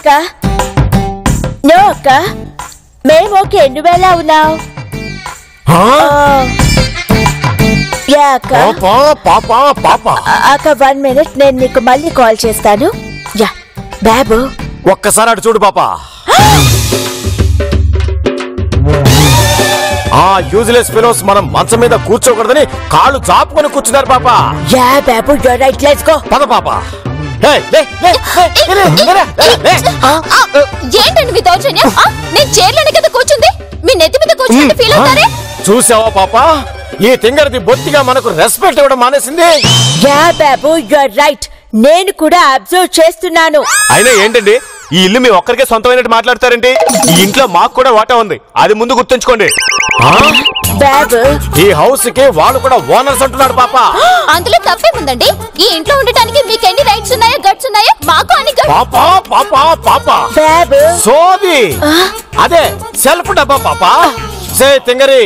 అక్క నో అక్క మేము ఓకే నువ్వెలా ఉన్నావు అక్క 1 minute నేను నీకు మళ్ళీ కాల్ చేస్తాను యా బాబు ఒక్కసారి అటు చూడు పాపా ఆ యూజ్లెస్ ఫెలోస్ మనం మంచం మీద కూర్చోకూడదని కాళ్ళు చాపుకొని కూర్చున్నారు పాపా yeah Babu you're right let's go పద పాపా ఏంటండి మీ దౌర్జన్యం నేను చైర్లోనే కదా కూర్చుంది మీ నెత్తి మీద కూర్చుంటే ఫీల్ అవుతారే చూసావా పాపా ఈ తింగరది బొత్తిగా మనకు రెస్పెక్ట్ ఇవ్వడం మానేసింది యా బాబు యూర్ రైట్ నేను కూడా అబ్జర్వ్ చేస్తున్నాను అయినా ఏంటండి ఈ ఇల్లు మీ ఒక్కరికే సొంతమైనట్టు మాట్లాడతారండి ఈ ఇంట్లో మాకు కూడా వాటా ఉంది అది ముందు గుర్తుంచుకోండి బాబు ఈ హౌస్ కి వాళ్ళు కూడా ఓనర్స్ అంటున్నారు పాపా అందులో తప్పేముందండి ఈ ఇంట్లో ఉండటానికి మీకు ఎన్ని రైట్స్ ఉన్నాయో గట్స్ ఉన్నాయో మాకు అన్ని పాపా పాపా పాపా బాబు సోది అదే సెల్ఫ్ డబ్బా పాపా సే తింగరి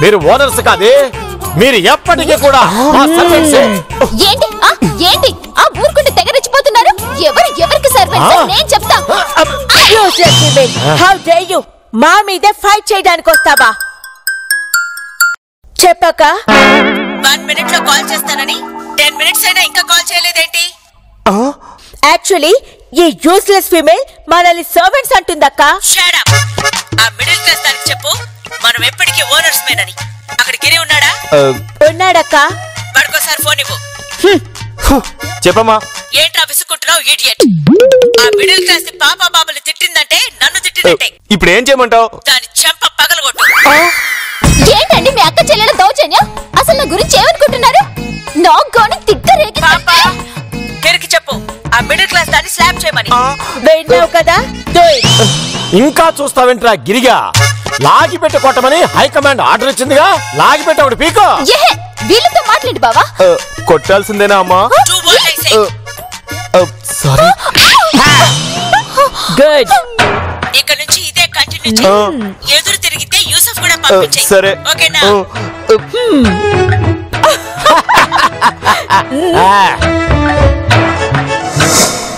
మీరు ఓనర్స్ కాదే మీరు ఎప్పటికీ కూడా ఏంటి ఏంటి ఊరుకుంటే తెగరెచ్చిపోతున్నారు ఎవరికి సర్వెంట్స్ నేను చెప్తా హౌ డే యు మా మీద ఫైట్ చేయడానికి వస్తావా చెప్పక 1 minute లో కాల్ చేస్తానని 10 minutes అయినా ఇంకా కాల్ చేయలేదేంటి యాక్చువల్లీ ఈ యూస్లెస్ ఫీమేల్ మనల్ని సర్వెంట్స్ అంటుందక్క షట్ అప్ ఆ మిడిల్ క్లాస్ దానికి చెప్పు మనం ఎప్పటికీ ఓనర్స్ మేనని అక్కడ గిరి ఉన్నాడా ఉన్నాడక్క పడుకోసారి ఫోన్ ఇవ్వు చెప్పమ్మా ఏంట్రా విసుకుంటున్నావు ఇడియట్ ఆ మిడిల్ క్లాస్ పాపా బాబుని తిట్టిందంటే నన్ను తిట్టినట్టే ఇప్పుడు ఏం చేయమంటావు దాని చెంప పగలగొట్టు ఏంటండి మీ అక్క చెల్లెల దౌర్జన్యం అసలు నా గురించి ఏమనుకుంటున్నారు నాగోని తిట్టరేకి పాపా గిరికి చెప్పు ఆ మిడిల్ క్లాస్ దాన్ని స్లాప్ చేయమని విన్నావు కదా ఇంకా చూస్తావేంట్రా గిరిగా లాగి పెట్టి కొట్టమని హైకమాండ్ ఆర్డర్ ఇచ్చిందిగా లాగి పెట్టి ఒకటి పీకో వీళ్ళతో మాట్లాడి బావా కొట్టాల్సిందేనా అమ్మా సారీ గుడ్ ఇక నుంచి ఇదే కంటిన్యూ చేయి ఎదురు తిరిగితే యూసఫ్ కూడా పంపించేయ్ సరే ఓకేనా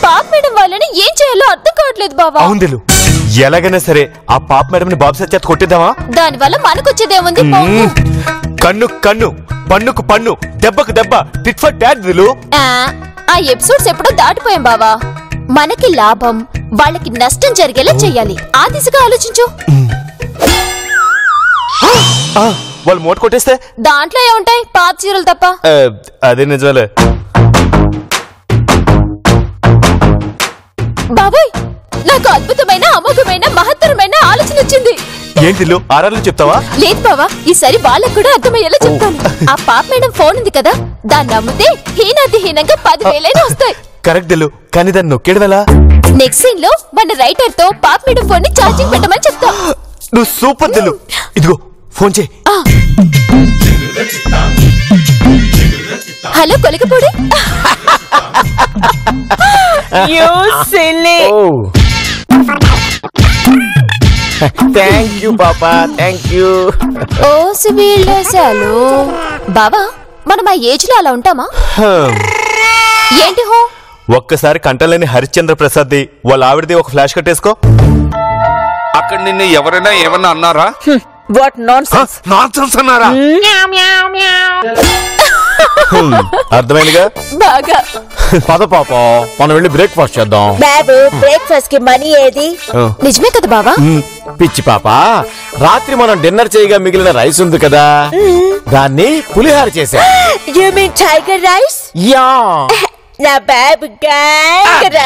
పాప మేడం వాళ్ళని ఏం చేయాలో అర్థం కావట్లేదు బావా అవును ఎలాగైనా సరే ఆ పాప మేడం ని బాబు సత్యాత్ కొట్టిద్దామా దాని వల్ల మనకొచ్చేదేముంది కన్ను కన్ను పన్నుకు పన్ను దెబ్బకు దెబ్బ టిట్ ఫర్ టాట్ దిలు ఆ ఎపిసోడ్స్ ఎప్పుడో దాటిపోయాం బావా మనకి లాభం వాళ్ళకి నష్టం జరిగేలా చెయ్యాలి ఆ దిశగా ఆలోచించు వాళ్ళు మోట కొట్టేస్తే దాంట్లో ఏముంటాయి పాత చీరలు తప్ప అదే నిజాలే బాబాయ్ నాకు అద్భుతమైన అమోఘమైన మహత్తరమైన ఆలోచన వచ్చింది ఏంటి ఆరాలు చెప్తావా లేదు బావా ఈసారి వాళ్ళకు కూడా అర్థమయ్యేలా చెప్తాను ఆ పాప మేడం ఫోన్ ఉంది కదా దాన్ని నమ్మితే హీనాతిహీనంగా 10,000 వస్తాయి కరెక్ట్ దిల్లు కానీ దాన్ని నొక్కేడు ఎలా నెక్స్ట్ సీన్ లో మన రైటర్ తో పాప మేడం ఫోన్ ని ఛార్జింగ్ పెట్టమని చెప్తా నువ్వు సూపర్ దిల్లు ఇదిగో ఫోన్ చేయి hello Kolikapudi you silly thank you పాపా థ్యాంక్ యూ ఓ సివిల్లేసాలు బావా మనం ఆ ఏజ్ లో అలా ఉంటామా ఏంటి హో ఒక్కసారి కంటలేని హరిశ్చంద్ర ప్రసాద్ ది వాళ్ళ ఆవిడది ఒక ఫ్లాష్ కట్టేసుకో అక్కడ నిన్ను ఎవరైనా ఏమన్నా అన్నారా వాట్ నాన్సెన్స్ నాన్సెన్స్ అన్నారా అర్థమైందిగా బాగా పద పాప మనం వెళ్ళి బ్రేక్ఫాస్ట్ చేద్దాం బాబు బ్రేక్ఫాస్ట్ కి మనీ ఏది నిజమే కదా బావా పిచ్చి పాప రాత్రి మనం డిన్నర్ చేయగా మిగిలిన రైస్ ఉంది కదా దాన్ని పులిహార చేసా you mean tiger rice yeah నా బాబు గ్యాంగ్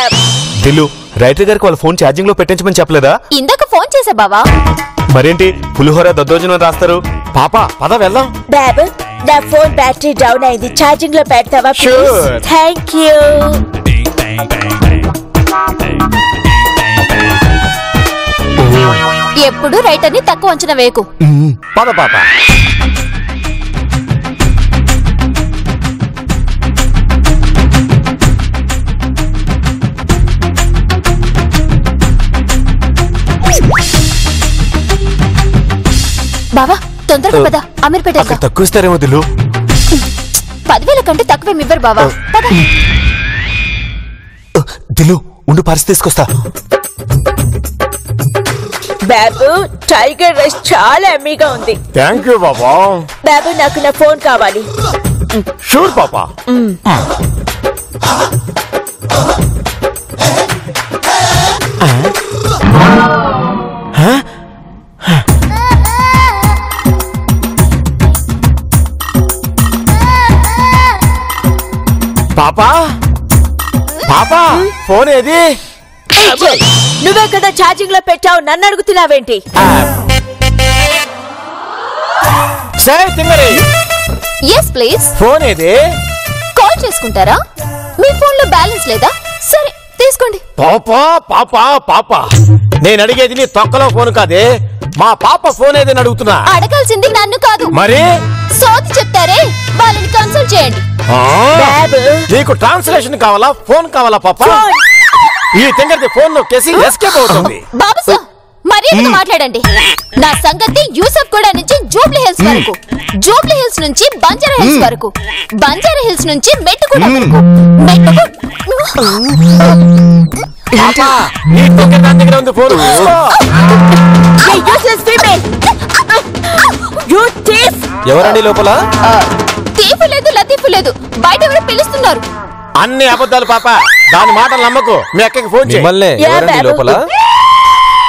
దిల్లు రైటర్ గారికి వాళ్ళ ఫోన్ ఛార్జింగ్ లో పెట్టించమని చెప్పలేదా ఇందాక ఫోన్ చేసా బావా మరేంటి పులిహోర దద్దోజనం రాస్తారు పాప పద వెళ్దాం బాబు నా ఫోన్ బ్యాటరీ డౌన్ అయింది ఛార్జింగ్ లో పెడతావా ప్లీజ్ థ్యాంక్ యూ ఎప్పుడు రైటర్ ని తక్కువ అంచనా వేయకు పద పాప బావా తొందరగా పద అమీర్పేట అక్కడ తక్కువ ఇస్తారేమో దిల్లు 10,000 కంటే తక్కువేమి ఇవ్వరు బావా పద దిల్లు ఉండు పరిస్థితి తీసుకొస్తా బాబు టైగర్ రైస్ చాలా ఎమ్మీగా ఉంది. థ్యాంక్ యూ పాపా. బాబు నాకు నా ఫోన్ కావాలి. షూర్ పాపా. పాపా పాపా ఫోన్ ఏది? నువ్వే కదా ఛార్జింగ్ లో పెట్టావు, నన్ను అడుగుతున్నావేంటి? సరే తింగరి ఎస్ ప్లీజ్. ఫోన్ ఏది? కాల్ చేసుకుంటారా? మీ ఫోన్ లో బ్యాలెన్స్ లేదా? సరే తీసుకోండి. పాపా పాపా పాపా నేను అడిగేది నీ తొక్కలో ఫోన్ కాదే, మా పాప ఫోన్ ఏదని అడుగుతున్నా. అడగాల్సింది నన్ను కాదు, మరి సోది చెప్తారే వాళ్ళని కన్సల్ట్ చేయండి. బాబు నీకు ట్రాన్స్లేషన్ కావాలా, ఫోన్ కావాలా పాపా? ఈ తింగరిది ఫోన్ నొక్కేసి ఎస్కేప్ అవుతుంది. బాబు సార్ మర్యాదగా మాట్లాడండి. నా సంగతి యూసఫ్ కూడా నుంచి జూబ్లీ హిల్స్ వరకు, జూబ్లీ హిల్స్ నుంచి బంజారా హిల్స్ వరకు, బంజారా హిల్స్ నుంచి మెట్టుకుడ వరకు, పాపా నీ తింగరి దాని దగ్గర ఉంది ఫోన్. ఎవరండి లోపల? తీఫు లేదు లతీఫు లేదు, బయట ఎవరు పిలుస్తున్నారు. అన్ని అబద్ధాలు పాప, దాని మాటలు నమ్మకు. మీ అక్కకి ఫోన్ చేయి. మిమ్మల్ని ఎవరండి లోపల?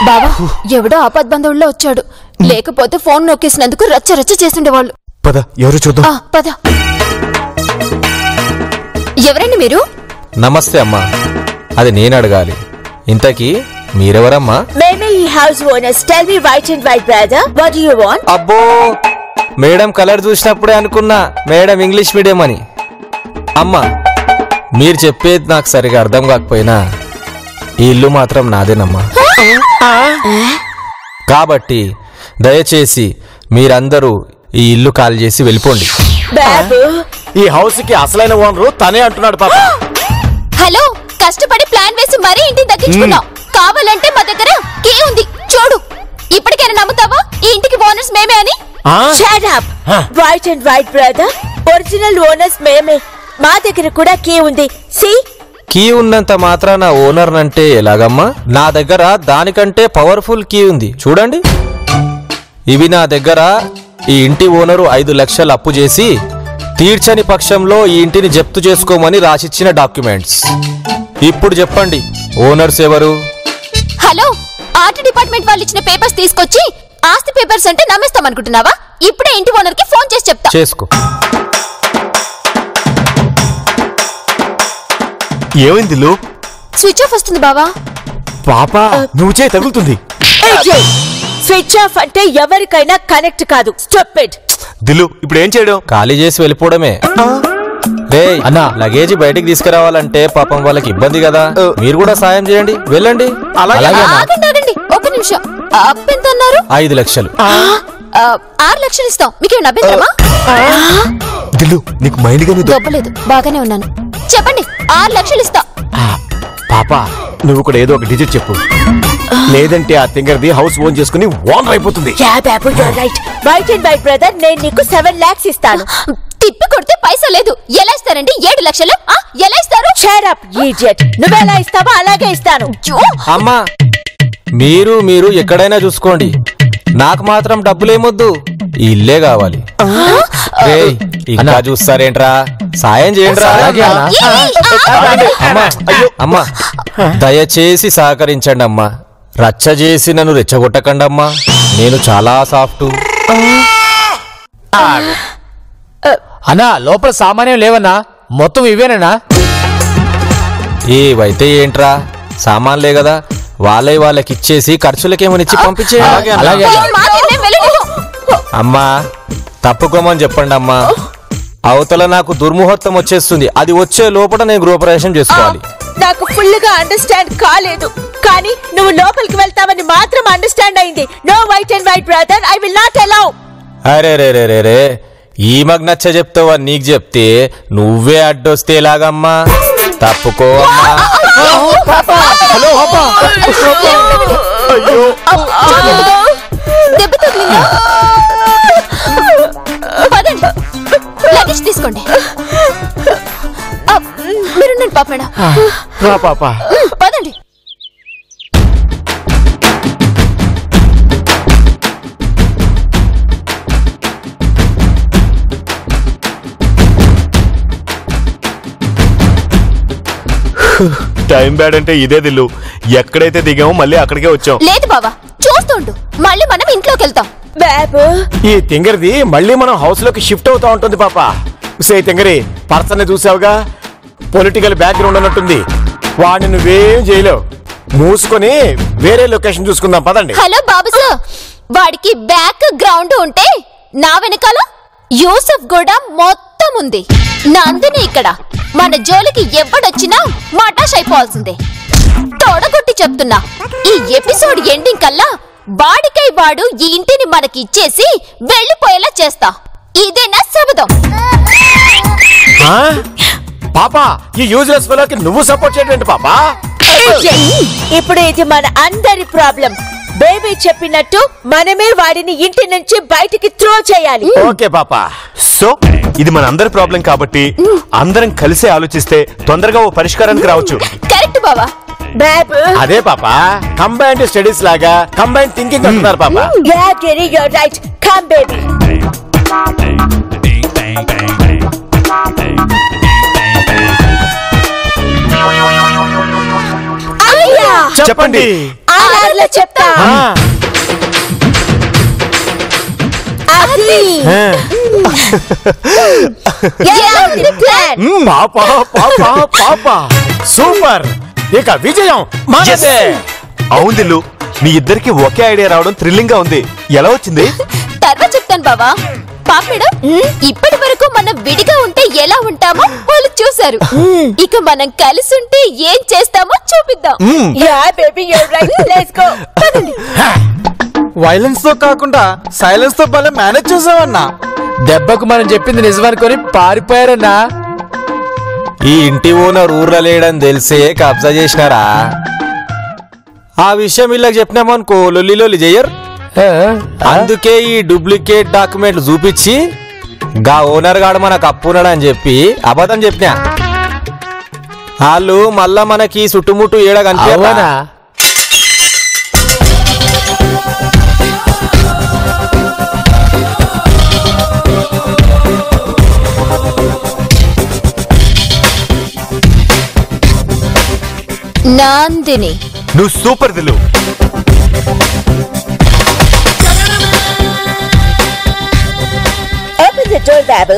బాబా ఎవడో ఆపద్బంధువుల్లో వచ్చాడు, లేకపోతే ఫోన్ నొక్కేసినందుకు రచ్చ రచ్చ చేస్తుండేవాళ్ళు. పద ఎవరు చూద్దాం. పద. ఎవరండి మీరు? నమస్తే అమ్మా, అది నేను అడగాలి. ఇంతకీ మీరెవరమ్మా? మేమే ఈ house owners. Tell me white and wait brother, what do you want? అబ్బో మేడం కలర్ చూసినప్పుడే అనుకున్నా మేడం ఇంగ్లీష్ మీడియం అని. అమ్మా మీరు చెప్పేది నాకు సరిగా అర్థం కాకపోయినా ఈ ఇల్లు మాత్రం నాదేనమ్మా. కాబట్టి దయచేసి మీరందరూ ఈ ఇల్లు ఖాళీ చేసి వెళ్ళిపోండి. బాబు ఈ హౌస్ కి అసలైన ఓనరు తనే అంటున్నాడు పాప. హలో, కష్టపడి ప్లాన్ వేసి మరీ ఇంటిని దక్కించుకున్నావు. కావాలంటే మా దగ్గర కీ ఉంది చూడు. ఇప్పటికైనా నమ్ముతావా ఈ ఇంటికి ఓనర్స్ మేమే అని? Shut up. White and wait brother, original owners మేమే. మా దగ్గర కూడా కీ ఉంది. సీ, కీ ఉన్నంత మాత్రాన ఓనర్ అంటే ఎలాగమ్మా? నా దగ్గర దానికంటే పవర్ఫుల్ కీ ఉంది చూడండి. ఇవి నా దగ్గర ఈ ఇంటి ఓనరు 5 లక్షలు అప్పు చేసి తీర్చని పక్షంలో ఈ ఇంటిని జప్తు చేసుకోమని రాసిచ్చిన డాక్యుమెంట్స్. ఇప్పుడు చెప్పండి ఓనర్స్ ఎవరు? హలో, ఆర్ట్ డిపార్ట్మెంట్ వాళ్ళు ఇచ్చిన పేపర్స్ తీసుకొచ్చి ఆస్తి పేపర్స్ అంటే నమ్మేస్తాం అనుకుంటున్నావా? ఇప్పుడే ఇంటి ఓనర్ కి ఫోన్ చేసి చెప్తా. చేసుకో. ఏమైంది లో? స్విచ్ ఆఫ్ వస్తుంది బావా. పాప నువ్వు చేయి తగులుతుంది. స్విచ్ ఆఫ్ అంటే ఎవరికైనా కనెక్ట్ కాదు. స్టూపిడ్. దిల్లు ఇప్పుడు ఏం చేయడం? ఖాళీ చేసి వెళ్ళిపోవడమే. రేయ్ అన్నా, లగేజీ బయటికి తీసుకురావాలంటే పాపం వాళ్ళకి ఇబ్బంది కదా, మీరు కూడా సాయం చేయండి. వెళ్ళండి. ఆగండి ఒక నిమిషం. అప్పు ఎంత అన్నారు? 5 లక్షలు. 6 లక్షలు ఇస్తాం. మీకేమైనా అభ్యంతరమా? దిల్లు నీకు మైండ్ గానీ దొబ్బలేదు, బాగానే ఉన్నాను. చెప్పండి, 6 లక్షలు ఇస్తా. పాప నువ్వు కూడా ఏదో ఒక డిజిట్ చెప్పు, లేదంటే ఆ తింగర్ది హౌస్ ఓన్ చేసుకుని ఓనర్ అయిపోతుంది. వైట్ అండ్ వైట్ బ్రదర్, నేను నీకు 7 lakhs ఇస్తాను. తిప్పి కొడితే పైసా లేదు. ఎలా ఇస్తారండి 7 లక్షలు? ఎలా ఇస్తారు? Shut up idiot. నువ్వు ఎలా ఇస్తావో అలాగే ఇస్తాను. అమ్మా మీరు ఎక్కడైనా చూసుకోండి, నాకు మాత్రం డబ్బులేమొద్దు, ఈ ఇల్లే కావాలి. రేయ్ ఇంకా చూస్తారేంట్రా, సాయం చేయండి. అమ్మా దయచేసి సహకరించండి అమ్మా, రచ్చ చేసి నన్ను రెచ్చగొట్టకండి అమ్మా, నేను చాలా సాఫ్ట్. అన్నా లోపల సామాన్యం లేవన్నా, మొత్తం ఇవేనా? ఏవైతే ఏంట్రా, సామాన్లే కదా, వాళ్ళకి ఇచ్చేసి ఖర్చులకేమనిచ్చి పంపించే. అమ్మా తప్పుకోమని చెప్పండి అమ్మా, అవతల నాకు దుర్ముహూర్తం వచ్చేస్తుంది, అది వచ్చే లోపల నేను గృహప్రవేశం చేసుకోవాలి. నాకు ఫుల్ గా అండర్స్టాండ్ కాలేదు, కానీ నువ్వు లోపలికి వెళ్తావని మాత్రం అండర్స్టాండ్ అయింది. No wait and wait brother, I will not allow. అరే రే రే రే రే, ఈ మగ్ నచ్చ చెప్తావా? నీకు చెప్తే నువ్వే అడ్డొస్తే ఎలాగమ్మా? తప్పుకో లగేజ్ తీసుకోండి. మీరు పాపడా పాప పదండి. టైం బ్యాడ్ అంటే ఇదే దిల్లు. ఎక్కడైతే దిగామో మళ్ళీ అక్కడికే వచ్చాం. లేదు బావా, చూస్తుండు, మళ్ళీ మనం ఇంట్లోకి వెళ్తాం. బాబు ఈ తింగరిది మళ్ళీ మనం హౌస్ లోకి షిఫ్ట్ అవుతా ఉంటుంది పాప. సే తింగరి, పర్సన్ చూసావుగా, పొలిటికల్ బ్యాక్గ్రౌండ్ అన్నట్టుంది. వాడిని నువ్వేం చేయలేవు. మూసుకొని వేరే లొకేషన్ చూసుకుందాం పదండి. హలో బాబు సార్, వాడికి బ్యాక్ గ్రౌండ్ ఉంటే నా వెనకాల యూసఫ్ కూడా మొత్తం ఉంది. నందిని ఇక్కడ మన జోలికి ఎవడొచ్చినా మటాష్ అయిపోవాల్సిందే. తొడగొట్టి చెప్తున్నా, ఈ ఎపిసోడ్ ఎండింగ్ కల్లా వాడికై వాడు ఈ ఇంటిని మనకి ఇచ్చేసి వెళ్లిపోయేలా చేస్తా. ఇదే నా శబదం. పాపా, ఈ యూజ్లెస్ ఫెలోకి నువ్వు సపోర్ట్ చేయడం పాపా? ఇప్పుడు ఇది మన అందరి ప్రాబ్లం. బేబీ చెప్పినట్టు మనమే వాడిని ఇంటి నుంచి బయటికి త్రో చేయాలి. ఓకే పాపా. సో ఇది మన అందరి ప్రాబ్లం కాబట్టి అందరం కలిసి ఆలోచిస్తే తొందరగా ఓ పరిష్కారానికి రావచ్చు. కరెక్ట్ బావా. బాబు అదే పాపా, కంబైన్డ్ స్టడీస్ లాగా కంబైన్డ్ థింకింగ్ అంటున్నారు పాపా. Yeah, Gary, you're right. Come, baby. అయ్యా, చెప్పండి. ఆర్ఆర్లో చెప్తా. అది ఎలా ఉంది ప్లాన్? పాపా పాపా పాపా, సూపర్. ఇక విజయం మనదే. అవును దిల్లు, మీ ఇద్దరికి ఒకే ఐడియా రావడం థ్రిల్లింగ్ గా ఉంది. ఎలా వచ్చింది? తర్వాత చెప్తాను బావా. పాపిడు, ఇప్పటి వరకు మనం విడిగా ఉంటే ఎలా ఉంటామో వాళ్ళు చూసారు. ఇక మనం కలిసి ఉంటే ఏం చేస్తామో చూపిద్దాం. Yeah, baby, you're right. Let's go. Violence తో కాకుండా సైలెన్స్ తో భలే మేనేజ్ చేసావన్నా. దెబ్బకు మనం చెప్పింది నిజమనుకొని పారిపోయారన్నా. ఈ ఇంటి ఓనర్ ఊర్లో లేడని తెలిసే కబ్జా చేసినారా? ఆ విషయం వీళ్ళకి చెప్పినామనుకో లొల్లి లొల్లి చెయ్యరు. అందుకే ఈ డూప్లికేట్ డాక్యుమెంట్లు చూపించి గా ఓనర్ గాడు మనకు అప్పున్నాడు అని చెప్పి అబద్ధం చెప్పినా. వాళ్ళు మళ్ళా మనకి చుట్టుముట్టు ఏడ కనిపించనా? నందిని, నువ్వు super దిల్లు. Open the door, babu.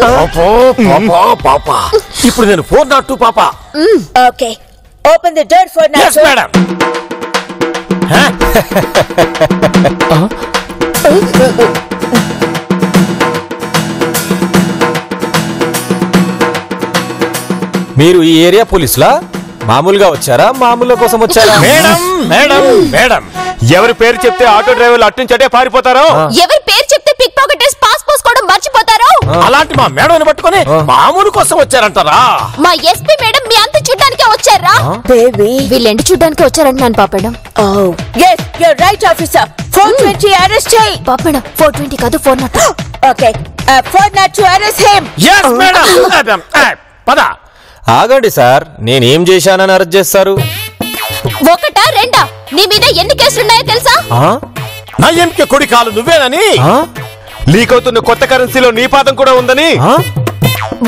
పాపా పాపా, ఇప్పుడు నేను 402 పాపా. Okay. Open the door for now. Yes, madam. మీరు ఈ ఏరియా పోలీసులా? మామూలుగా వచ్చారా, మామూలు కోసం వచ్చారా? మేడం మేడం మేడం, ఎవరి పేరు చెప్తే ఆటో డ్రైవర్లు అట్నుంచటే పారిపోతారో, ఎవరి పేరు చెప్తే పిక్ పాకెటర్స్ పాస్ పోసుకోవడం మర్చిపోతారో, అలాంటి మా మేడం పట్టుకొని మామూలు కోసం వచ్చారంటారా? మా ఎస్పీ మేడం మీ అంత చూడ్డానికే వచ్చారా? Baby. వీళ్ళెంటి చూడ్డానికి వచ్చారంటున్నాను పాపేడం. Oh. Yes, you're right, officer. 420 arrest చేయి. పాపేడం 420 కాదు 402. Okay. 402 arrest him. Yes, madam. పద. ఆగండి సార్, నేనేం చేశానని అరెస్ట్ చేస్తారు? ఒకటా రెండా? నీ మీద ఎన్ని కేసులున్నాయో తెలుసా? నా ఎంపిక కొడి కాలు నువ్వేనని, లీక్ అవుతున్న కొత్త కరెన్సీలో నీ పాదం కూడా ఉందని,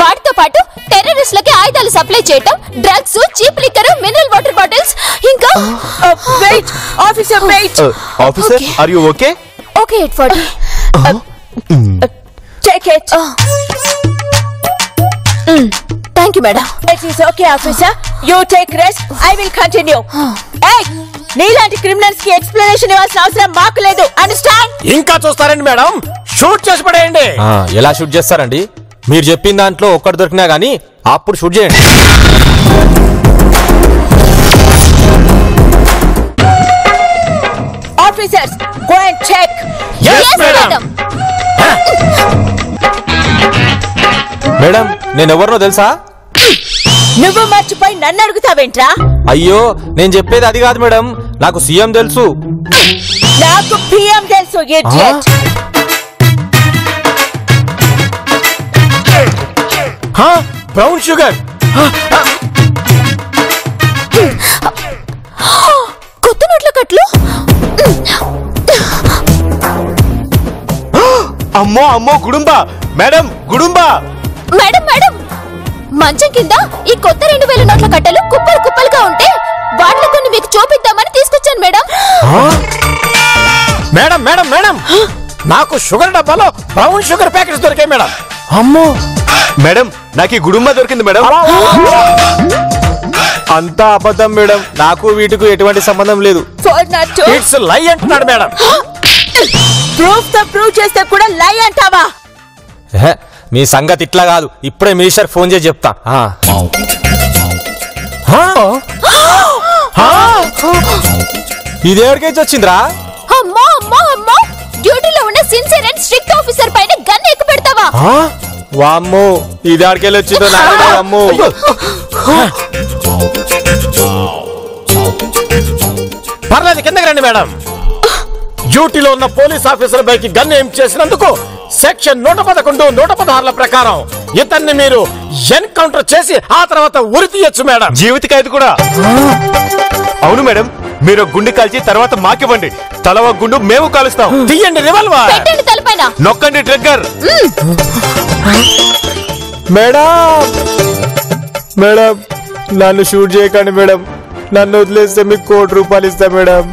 వాటితో పాటు టెర్రరిస్టులకి ఆయుధాలు సప్లై చేయటం, drugs, cheap liquor, mineral water bottles, ఇంకా Wait, officer, wait. Officer are you okay? Okay 840. Take it. Thank you madam. It is okay, officer. You take rest. I will continue. Hey, నీలాంటి criminals కి explanation ఇవ్వాల్సిన అవసరం మాకు లేదు. Understand? ఇంకా చూస్తారండి madam, shoot చేసి పడేయండి. ఎలా షూట్ చేస్తారండి? మీరు చెప్పిన దాంట్లో ఒక్కటి దొరికినా గానీ అప్పుడు షూట్ చేయండి. Officers, go and check. Yes, madam. Madam, నేను ఎవరినో తెలుసా? నువ్వు మర్చిపోయి నన్ను అడుగుతావేంట్రా? అయ్యో, నేను చెప్పేది అది కాదు మేడం, నాకు సీఎం తెలుసు. నాకు పిఎం తెలుసు, idiot. Brown sugar. కొత్త నోట్ల కట్లు. అమ్మో అమ్మో Gudumba. Madam Gudumba. Madam madam, మంచం కింద ఈ కొత్త 2000 నోట్ల కట్టలు కుప్పలు కుప్పలుగా ఉంటే వాటిలో కొన్ని మీకు చూపిద్దామని తీసుకొచ్చాను మేడం. మేడం మేడం మేడం నాకు షుగర్ డబ్బాలో బ్రౌన్ షుగర్ ప్యాకెట్స్ దొరికాయి మేడం. అమ్మో మేడం, నాకు ఈ గుడుంబ దొరికింది మేడం. అంతా అబద్ధం మేడం, నాకు వీటికి ఎటువంటి సంబంధం లేదు. ఇట్స్ లై అంటున్నాడు మేడం. ప్రూవ్ చేస్తే కూడా లై అంటావా? మీ సంగతి ఇట్లా కాదు, ఇప్పుడే మినిస్టర్ ఫోన్ చేసి చెప్తా. ఇదేవరికైతే వచ్చిందిరా? అమ్మో అమ్మో అమ్మో, డ్యూటీలో ఉన్న సిన్సియర్ అండ్ స్ట్రిక్ట్ ఆఫీసర్ పైన గన్ ఎక్కు పెడతావా? వామ్మో, ఇది ఆడికెళ్ళి వచ్చిందో అమ్మో. పర్లేదు కిందకి రండి మేడం. డ్యూటీలో ఉన్న పోలీస్ ఆఫీసర్ పైకి గన్ ఏం చేసినందుకు సెక్షన్ 111, 116 ప్రకారం ఇతన్ని మీరు ఎన్కౌంటర్ చేసి ఆ తర్వాత ఉరి తీయచ్చు మేడం. జీవిత ఖైదు కూడా. అవును మేడం, మీరు గుండె కాల్చి తర్వాత మాకివ్వండి. తల ఒక గుండు మేము కాలుస్తాం. తీయండి రివాల్వర్, పెట్టండి తలపైన, నొక్కండి ట్రిగ్గర్. మేడం మేడం నన్ను షూట్ చేయకండి మేడం, నన్ను వదిలేస్తే మీకు ₹1 కోటి ఇస్తా మేడం.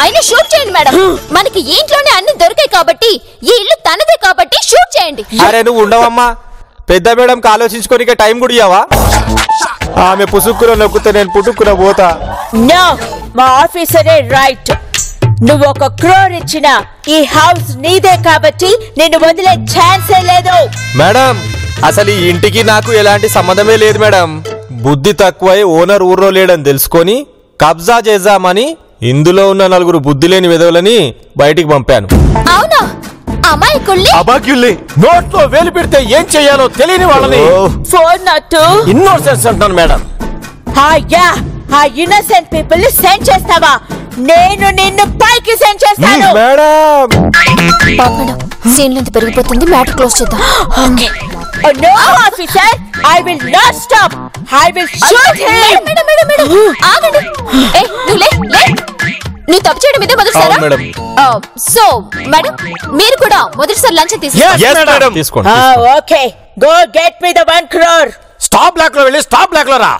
ఆయన షూట్ చేయండి మేడం. మనకి ఇంట్లోనే అన్ని దొరికాయి కాబట్టి, ఈ ఇల్లు తనదే కాబట్టి షూట్ చేయండి. అరే నువ్వు ఉండవమ్మా, పెద్ద మేడం ఆలోచించుకోనికే టైం కూడా ఇవ్వవా? ఆమె పుసుక్కున నొక్కితే నేను పుట్టుకున్న పోతా. నో, మా ఆఫీసరే రైట్. నువ్వు 1 crore ఇచ్చిన ఈ హౌస్ నీదే కాబట్టి నేను వదిలే ఛాన్సే లేదు. మేడం అసలు ఈ ఇంటికి నాకు ఎలాంటి సంబంధమే లేదు మేడం. బుద్ధి తక్కువై ఓనర్ ఊర్లో లేడని తెలుసుకొని కబ్జా చేద్దామని ఇందులో ఉన్న 4 బుద్ధి లేని విధవులని బయటికి పంపాను. అవునా? అబాక్యుల్ని నోట్లో వేలు పెడితే ఏం చెయ్యాలో తెలియని వాళ్ళని 402 ఇన్నోసెన్స్ అంటాను మేడం. ఆ ఇన్నోసెంట్ పీపుల్ ని సెండ్ చేస్తావా? నేను నిన్ను పైకి సెండ్ చేస్తాను. మేడం సీన్ లెంత్ పెరిగిపోతుంది, మ్యాటర్ క్లోజ్ చేద్దాం. Okay. No officer, I will not stop. I will shoot him. Madam ఆగండి. నువ్వు లే. నువ్వు తప్పు చేయడం ఇదే మొదటిసారా? సో మేడం మీరు కూడా మొదటిసారి లంచ్ తీసుకోండి. Okay, go get me the 1 crore. Stop black లో వెళ్ళి స్టాప్ బ్లాక్ లో రా.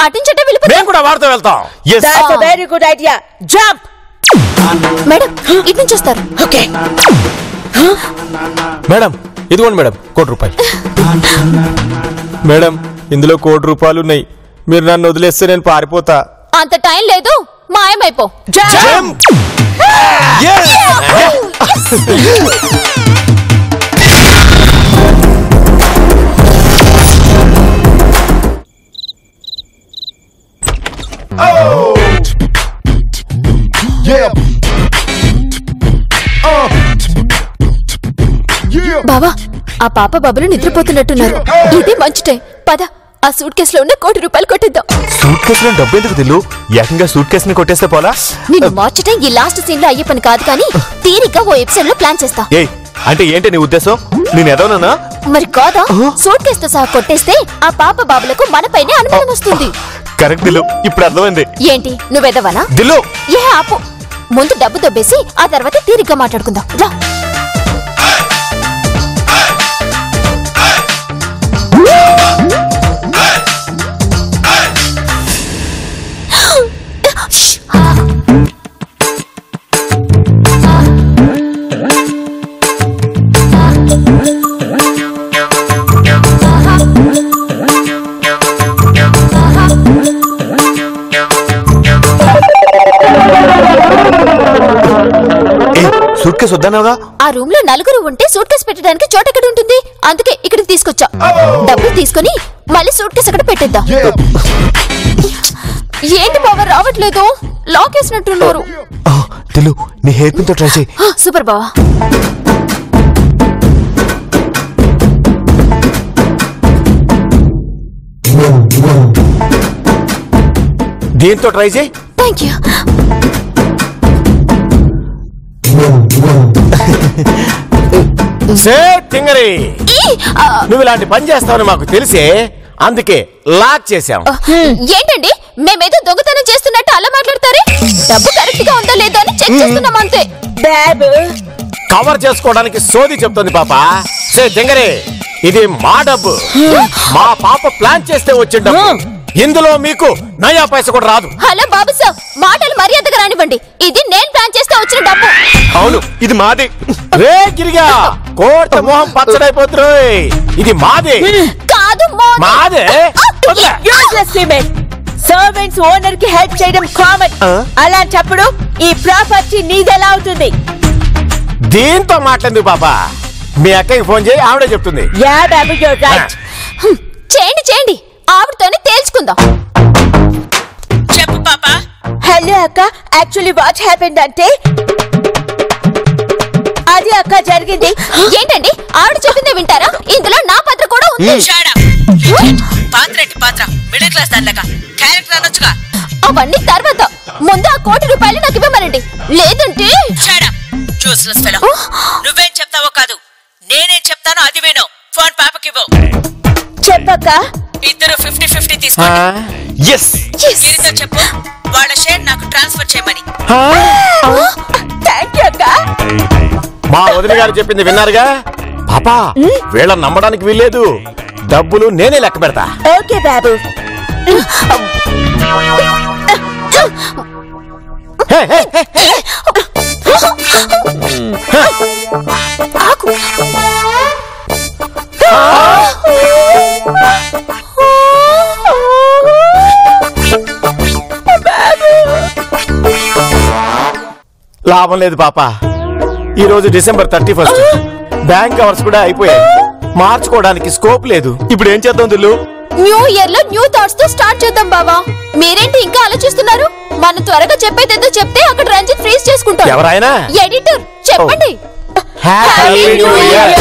అటించటే వెళ్ళిపో. మేము కూడా వాడుతూ వెళ్తాం. That's a very good idea. Jump. Madam ఇటు నుంచి వస్తారు. ఓకే మేడం ఇదిగోండి మేడం ₹1 కోటి. మేడం ఇందులో ₹1 కోటి ఉన్నాయి, మీరు నన్ను వదిలేస్తే నేను పారిపోతా. అంత టైం లేదు, మాయమైపో. బావా ఆ పాప బాబులు నిద్రపోతున్నట్టున్నారు. ఇది మంచి టైం. పద ఆ సూట్ కేసులో ఉన్న ₹1 కోటి కొట్టేద్దాం. సూట్ కేసులో డబ్బు ఎందుకు తెలు? ఏకంగా సూట్ కేసుని కొట్టేస్తే పోలా? నిన్ను మార్చటం ఈ లాస్ట్ సీన్ లో అయ్యే పని కాదు, కానీ తీరిగ్గా ఓ ఎపిసోడ్ లో ప్లాన్ చేస్తా. అంటే ఏంటి నీ ఉద్దేశం? నేను ఎదవనా? మరి కాదా? సూట్ కేసుతో సహా కొట్టేస్తే ఆ పాప బాబులకు మనపైనే అనుమానం వస్తుంది. కరెక్ట్ దిల్లు, ఇప్పుడు అర్థమైంది. ఏంటి నువ్వెదవనా? దిల్లు ఆపు, ముందు డబ్బు దొబ్బేసి ఆ తర్వాత తీరిగ్గా మాట్లాడుకుందాం రా. సూట్ కేసు వద్దన్నావుగా? ఆ రూమ్ లో 4 ఉంటే సూట్ కేసు పెట్టడానికి చోట ఎక్కడ ఉంటుంది? అందుకే ఇక్కడికి తీసుకొచ్చా. డబ్బులు తీసుకొని మళ్ళీ సూట్ కేసు అక్కడ పెట్టేద్దాం. ఏంటి బావా రావట్లేదు? లాక్ వేసినట్టున్నారు. దిల్లు నీ హెయిర్ పిన్ తో ట్రై చేయి. సూపర్ బావా. దీంతో ట్రై చేయి. Thank you. తింగరి, నువ్వు ఇలాంటి పని చేస్తావని మాకు తెలిసే అందుకే లాక్ చేశాం. ఏంటండి మేమేదో దొంగతనం చేస్తున్నట్టు అలా మాట్లాడతారే? డబ్బు కరెక్ట్ గా ఉందా లేదా అని చెక్ చేస్తున్నాం అంతే. బాబు కవర్ చేసుకోవడానికి సోది చెప్తుంది పాప. సే జంగరే, ఇది మా డబ్బు, మా పాప ప్లాన్ చేస్తే వచ్చే డబ్బు. ఇందులో మీకు నయా పైస కూడా రాదు. హలో బాబు సార్, మాటలు మర్యాదగా రానివ్వండి. ఇది నేను ప్లాన్ చేస్తే వచ్చిన డబ్బు. అవును, ఇది మాది. రే గిరిగా, కోర్టు మొహం పచ్చడైపోతుంది. ఇది మాదే కాదు, మాదే. సర్వెంట్స్ ఓనర్ కి హెల్ప్ చేయడం కామన్. అలాంటప్పుడు ఈ ప్రాపర్టీ నీదెలా అవుతుంది? దీంతో మాట్లాడింది పాప. మీ అక్కకి ఫోన్ చేయి, ఆవిడే చెప్తుంది. Yeah Babu, you're right. చేయండి చేయండి, ఆవిడతోనే తేల్చుకుందాం. చెప్పు పాప. హలో అక్క, యాక్చువల్లీ వాట్ హ్యాపెండ్ అంటే అది అక్క జరిగింది. ఏంటండి ఆవిడ చెప్పిందే వింటారా? ఇందులో నా పాత్ర కూడా ఉంది. పాత్ర ఏంటి పాత్ర? మిడిల్ క్లాస్ దానిలాగా క్యారెక్టర్ అనొచ్చుగా. అవన్నీ తర్వాత, ముందు ఆ ₹1,00,00,000 నాకు ఇవ్వమనండి, లేదంటే నువ్వేం చెప్తావో కాదు, నేనేం చెప్తానో అది విను. ఫోన్ పాపకివ్వు. చెప్పక్క. ఇద్దరు 50-50 తీసుకోండి. yes గిరితో చెప్పు, వాళ్ళ షేర్ నాకు ట్రాన్స్ఫర్ చేయమని. థాంక్యూ అక్క. మా వదిన గారు చెప్పింది విన్నారుగా పాపా. వీళ్ళని నమ్మడానికి వీల్లేదు. డబ్బులు నేనే లెక్క పెడతా. ఓకే బాబు. లాభం లేదు పాప. ఈ రోజు December 31. బ్యాంక్ అవర్స్ కూడా అయిపోయాయి. మార్చుకోవడానికి స్కోప్ లేదు. ఇప్పుడు ఏం చేద్దాం దిల్లు? న్యూ ఇయర్ లో న్యూ థాట్స్ తో స్టార్ట్ చేద్దాం బావా. మీరేంటి ఇంకా ఆలోచిస్తున్నారు? మనం త్వరగా చెప్పేదేదో చెప్తే అక్కడ రంజిత్ ఫ్రీజ్ చేసుకుంటాడు. ఎవరైనా ఎడిటర్ చెప్పండి. Happy new year.